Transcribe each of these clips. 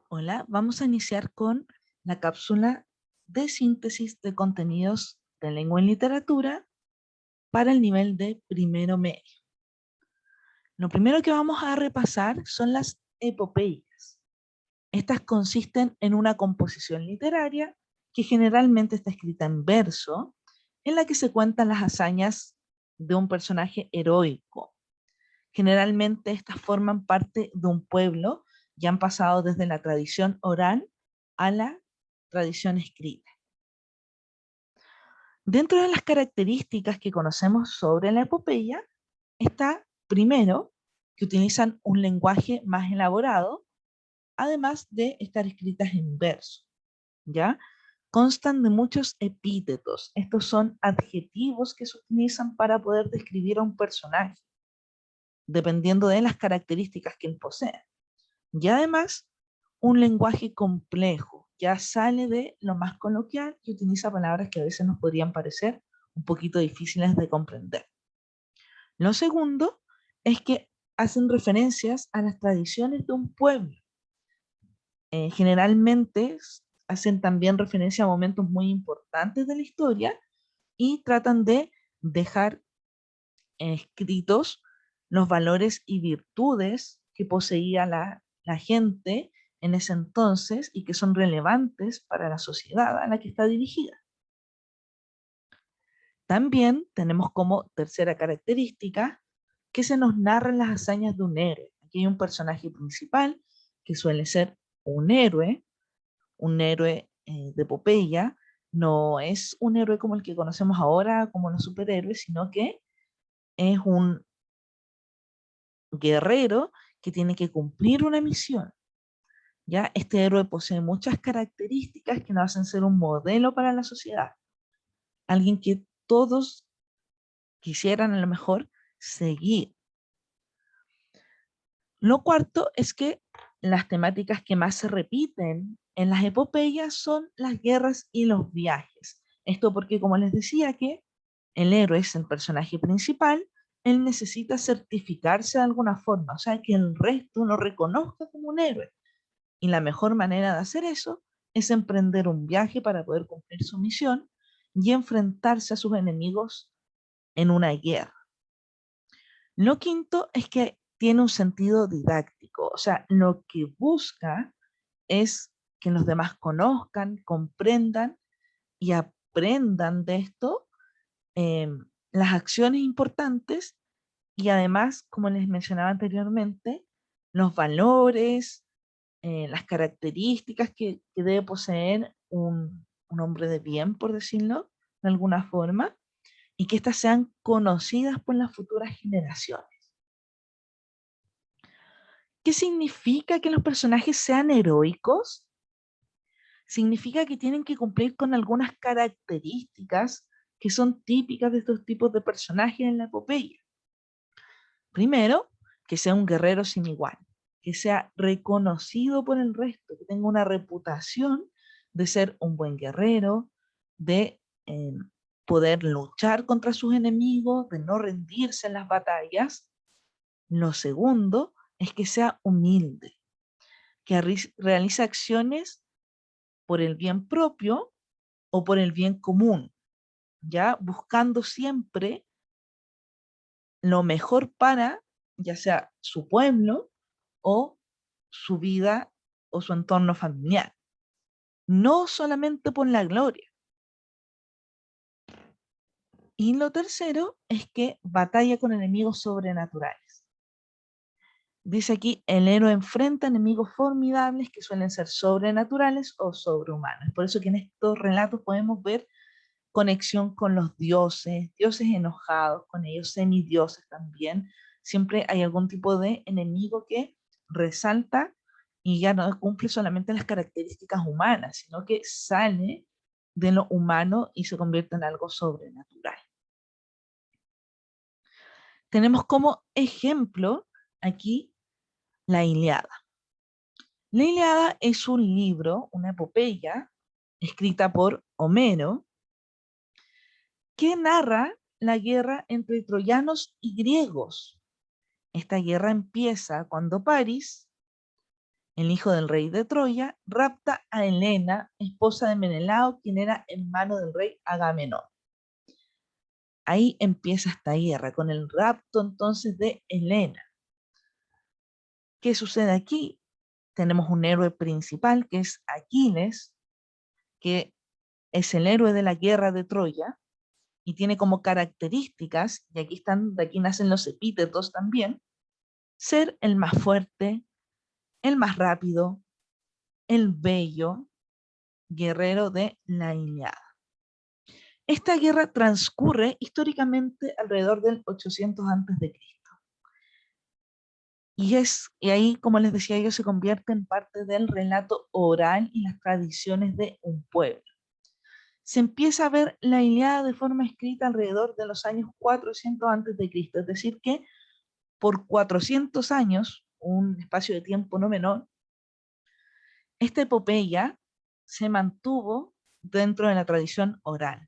Hola, vamos a iniciar con la cápsula de síntesis de contenidos de lengua y literatura para el nivel de primero medio. Lo primero que vamos a repasar son las epopeyas. Estas consisten en una composición literaria que generalmente está escrita en verso, en la que se cuentan las hazañas de un personaje heroico. Generalmente estas forman parte de un pueblo y han pasado desde la tradición oral a la tradición escrita. Dentro de las características que conocemos sobre la epopeya está, primero, que utilizan un lenguaje más elaborado, además de estar escritas en verso, ¿ya? Constan de muchos epítetos. Estos son adjetivos que se utilizan para poder describir a un personaje, dependiendo de las características que él posee. Y además, un lenguaje complejo, ya sale de lo más coloquial y utiliza palabras que a veces nos podrían parecer un poquito difíciles de comprender. Lo segundo es que hacen referencias a las tradiciones de un pueblo. Generalmente hacen también referencia a momentos muy importantes de la historia y tratan de dejar escritos los valores y virtudes que poseía la gente en ese entonces y que son relevantes para la sociedad a la que está dirigida. También tenemos como tercera característica que se nos narran las hazañas de un héroe. Aquí hay un personaje principal que suele ser un héroe de epopeya. No es un héroe como el que conocemos ahora, como los superhéroes, sino que es un guerrero que tiene que cumplir una misión. ¿Ya? Este héroe posee muchas características que lo hacen ser un modelo para la sociedad. Alguien que todos quisieran a lo mejor seguir. Lo cuarto es que las temáticas que más se repiten en las epopeyas son las guerras y los viajes. Esto porque, como les decía, que el héroe es el personaje principal, él necesita certificarse de alguna forma, o sea, que el resto lo reconozca como un héroe. Y la mejor manera de hacer eso es emprender un viaje para poder cumplir su misión y enfrentarse a sus enemigos en una guerra. Lo quinto es que tiene un sentido didáctico, o sea, lo que busca es que los demás conozcan, comprendan y aprendan de esto eh, las acciones importantes y además, como les mencionaba anteriormente, los valores, las características que debe poseer un hombre de bien, por decirlo de alguna forma, y que éstas sean conocidas por las futuras generaciones. ¿Qué significa que los personajes sean heroicos? Significa que tienen que cumplir con algunas características que son típicas de estos tipos de personajes en la epopeya. Primero, que sea un guerrero sin igual, que sea reconocido por el resto, que tenga una reputación de ser un buen guerrero, de poder luchar contra sus enemigos, de no rendirse en las batallas. Lo segundo es que sea humilde, que realice acciones por el bien propio o por el bien común, ya buscando siempre lo mejor para, ya sea su pueblo o su vida o su entorno familiar. No solamente por la gloria. Y lo tercero es que batalla con enemigos sobrenaturales. Dice aquí, el héroe enfrenta enemigos formidables que suelen ser sobrenaturales o sobrehumanos. Por eso que en estos relatos podemos ver conexión con los dioses, dioses enojados con ellos, semidioses también. Siempre hay algún tipo de enemigo que resalta y ya no cumple solamente las características humanas, sino que sale de lo humano y se convierte en algo sobrenatural. Tenemos como ejemplo aquí la Ilíada. La Ilíada es un libro, una epopeya, escrita por Homero, que narra la guerra entre troyanos y griegos. Esta guerra empieza cuando París el hijo del rey de Troya, rapta a Helena, esposa de Menelao, quien era hermano del rey Agamenón. Ahí empieza esta guerra, con el rapto entonces de Helena. ¿Qué sucede aquí? Tenemos un héroe principal, que es Aquiles, que es el héroe de la guerra de Troya, y tiene como características, y aquí están, de aquí nacen los epítetos también, ser el más fuerte, el más rápido, el bello guerrero de la Ilíada. Esta guerra transcurre históricamente alrededor del 800 a.C. Y ahí, como les decía yo, se convierte en parte del relato oral y las tradiciones de un pueblo. Se empieza a ver la Ilíada de forma escrita alrededor de los años 400 a.C., es decir que por 400 años, un espacio de tiempo no menor, esta epopeya se mantuvo dentro de la tradición oral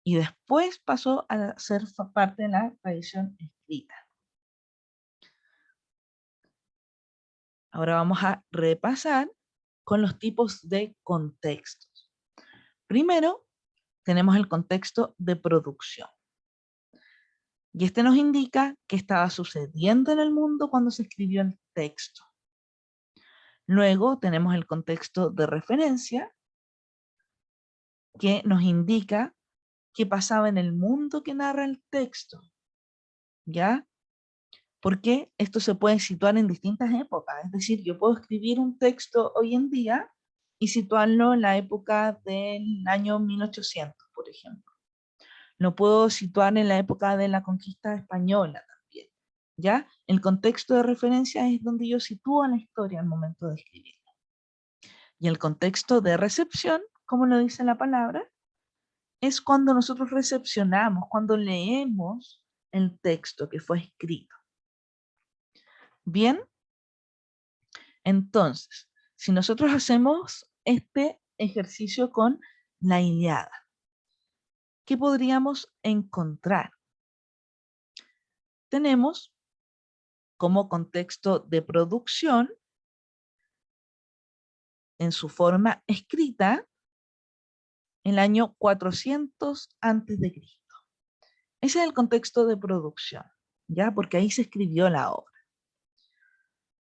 y después pasó a ser parte de la tradición escrita. Ahora vamos a repasar con los tipos de contextos. Primero, tenemos el contexto de producción. Y este nos indica qué estaba sucediendo en el mundo cuando se escribió el texto. Luego tenemos el contexto de referencia, que nos indica qué pasaba en el mundo que narra el texto. ¿Ya? Porque esto se puede situar en distintas épocas. Es decir, yo puedo escribir un texto hoy en día y situarlo en la época del año 1800, por ejemplo. Lo puedo situar en la época de la conquista española también. ¿Ya? El contexto de referencia es donde yo sitúo la historia al momento de escribir. Y el contexto de recepción, como lo dice la palabra, es cuando nosotros recepcionamos, cuando leemos el texto que fue escrito. Bien, entonces, si nosotros hacemos este ejercicio con la Ilíada, ¿qué podríamos encontrar? Tenemos como contexto de producción, en su forma escrita, el año 400 a.C. Ese es el contexto de producción, ¿ya? Porque ahí se escribió la obra.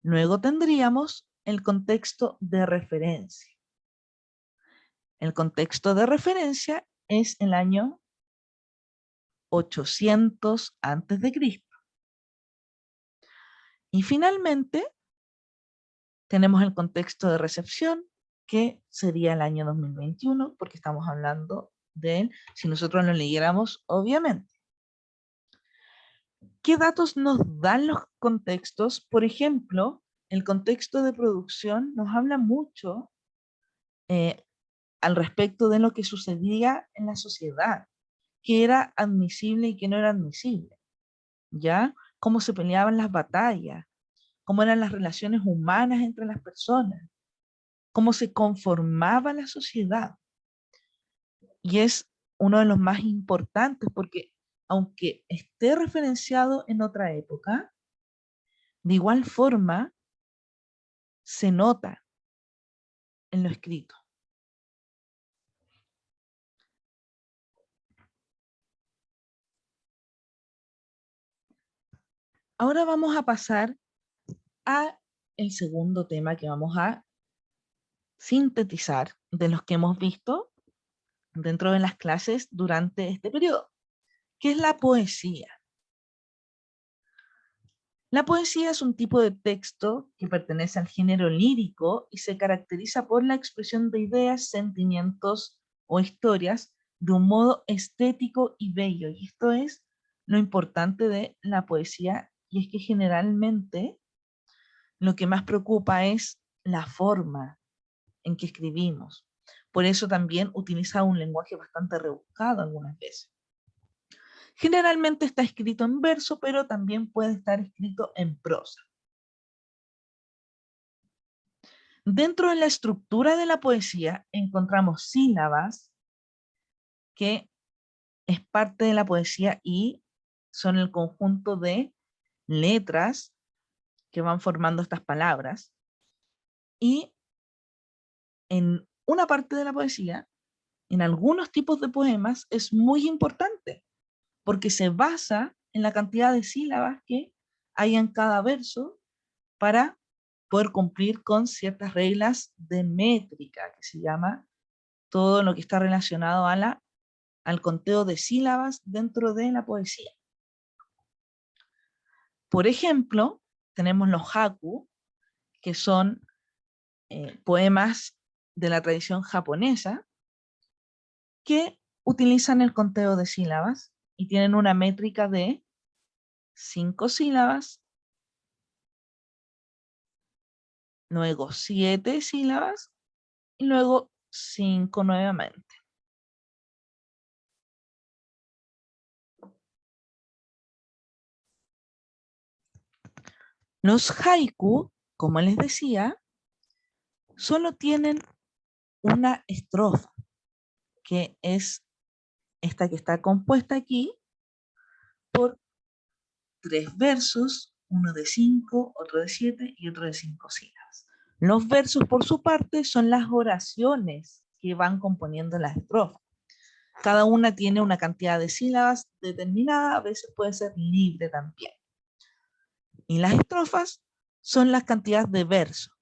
Luego tendríamos el contexto de referencia. El contexto de referencia es el año 800 a.C. Y finalmente tenemos el contexto de recepción, que sería el año 2021, porque estamos hablando de él, si nosotros lo leyéramos, obviamente. ¿Qué datos nos dan los contextos? Por ejemplo, el contexto de producción nos habla mucho eh, al respecto de lo que sucedía en la sociedad, qué era admisible y qué no era admisible, ¿ya? Cómo se peleaban las batallas, cómo eran las relaciones humanas entre las personas, cómo se conformaba la sociedad. Y es uno de los más importantes porque aunque esté referenciado en otra época, de igual forma se nota en lo escrito. Ahora vamos a pasar a el segundo tema que vamos a sintetizar de los que hemos visto dentro de las clases durante este periodo, que es la poesía. La poesía es un tipo de texto que pertenece al género lírico y se caracteriza por la expresión de ideas, sentimientos o historias de un modo estético y bello. Y esto es lo importante de la poesía, y es que generalmente lo que más preocupa es la forma en que escribimos. Por eso también utiliza un lenguaje bastante rebuscado algunas veces. Generalmente está escrito en verso, pero también puede estar escrito en prosa. Dentro de la estructura de la poesía encontramos sílabas, que es parte de la poesía y son el conjunto de letras que van formando estas palabras. Y en una parte de la poesía, en algunos tipos de poemas, es muy importante, porque se basa en la cantidad de sílabas que hay en cada verso para poder cumplir con ciertas reglas de métrica, que se llama todo lo que está relacionado a al conteo de sílabas dentro de la poesía. Por ejemplo, tenemos los haiku, que son poemas de la tradición japonesa, que utilizan el conteo de sílabas y tienen una métrica de 5 sílabas, luego 7 sílabas y luego 5 nuevamente. Los haiku, como les decía, solo tienen una estrofa, que es esta que está compuesta aquí por 3 versos, uno de 5, otro de 7 y otro de 5 sílabas. Los versos, por su parte, son las oraciones que van componiendo las estrofas. Cada una tiene una cantidad de sílabas determinada, a veces puede ser libre también. Y las estrofas son las cantidades de versos.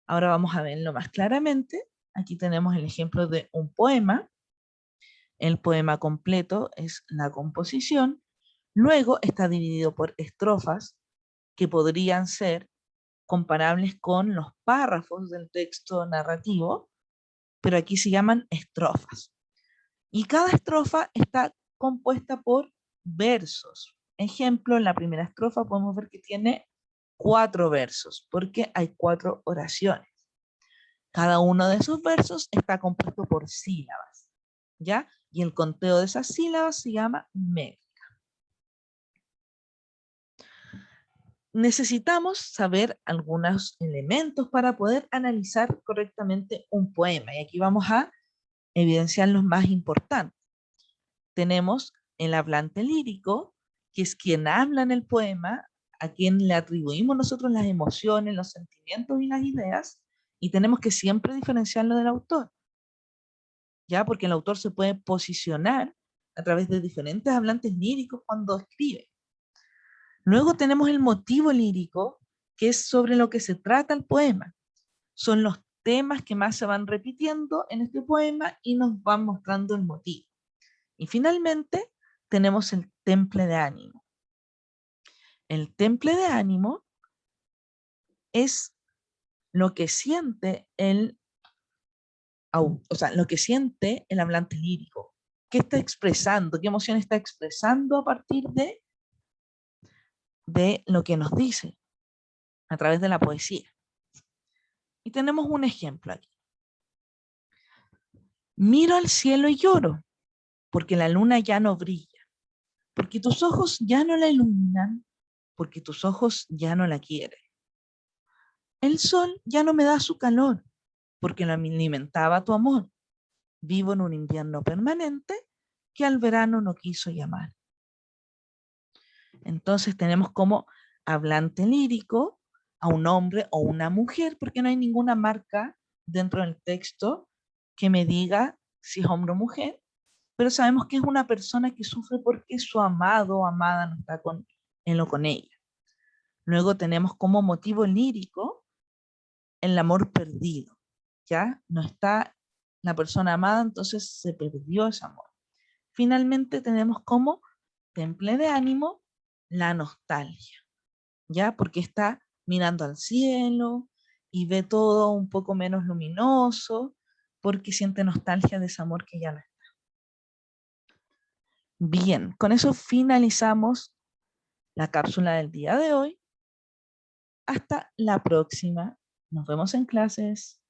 Ahora vamos a verlo más claramente. Aquí tenemos el ejemplo de un poema. El poema completo es la composición. Luego está dividido por estrofas que podrían ser comparables con los párrafos del texto narrativo, pero aquí se llaman estrofas. Y cada estrofa está compuesta por versos. Ejemplo, en la primera estrofa podemos ver que tiene 4 versos, porque hay 4 oraciones. Cada uno de esos versos está compuesto por sílabas, ¿ya? Y el conteo de esas sílabas se llama métrica. Necesitamos saber algunos elementos para poder analizar correctamente un poema. Y aquí vamos a evidenciar los más importantes. Tenemos el hablante lírico, que es quien habla en el poema, a quien le atribuimos nosotros las emociones, los sentimientos y las ideas, y tenemos que siempre diferenciarlo del autor, ¿ya? Porque el autor se puede posicionar a través de diferentes hablantes líricos cuando escribe. Luego tenemos el motivo lírico, que es sobre lo que se trata el poema. Son los temas que más se van repitiendo en este poema y nos van mostrando el motivo. Y finalmente tenemos el temple de ánimo. El temple de ánimo es lo que siente lo que siente el hablante lírico. ¿Qué está expresando? ¿Qué emoción está expresando a partir de lo que nos dice a través de la poesía? Y tenemos un ejemplo aquí. Miro al cielo y lloro, porque la luna ya no brilla, porque tus ojos ya no la iluminan, porque tus ojos ya no la quieren. El sol ya no me da su calor, porque lo alimentaba tu amor. Vivo en un invierno permanente que al verano no quiso llamar. Entonces tenemos como hablante lírico a un hombre o una mujer, porque no hay ninguna marca dentro del texto que me diga si es hombre o mujer, pero sabemos que es una persona que sufre porque su amado o amada no está con él o con ella. Luego tenemos como motivo lírico el amor perdido, ¿ya? No está la persona amada, entonces se perdió ese amor. Finalmente tenemos como temple de ánimo la nostalgia, ¿ya? Porque está mirando al cielo y ve todo un poco menos luminoso, porque siente nostalgia de ese amor que ya no está. Bien, con eso finalizamos la cápsula del día de hoy. Hasta la próxima. Nos vemos en clases.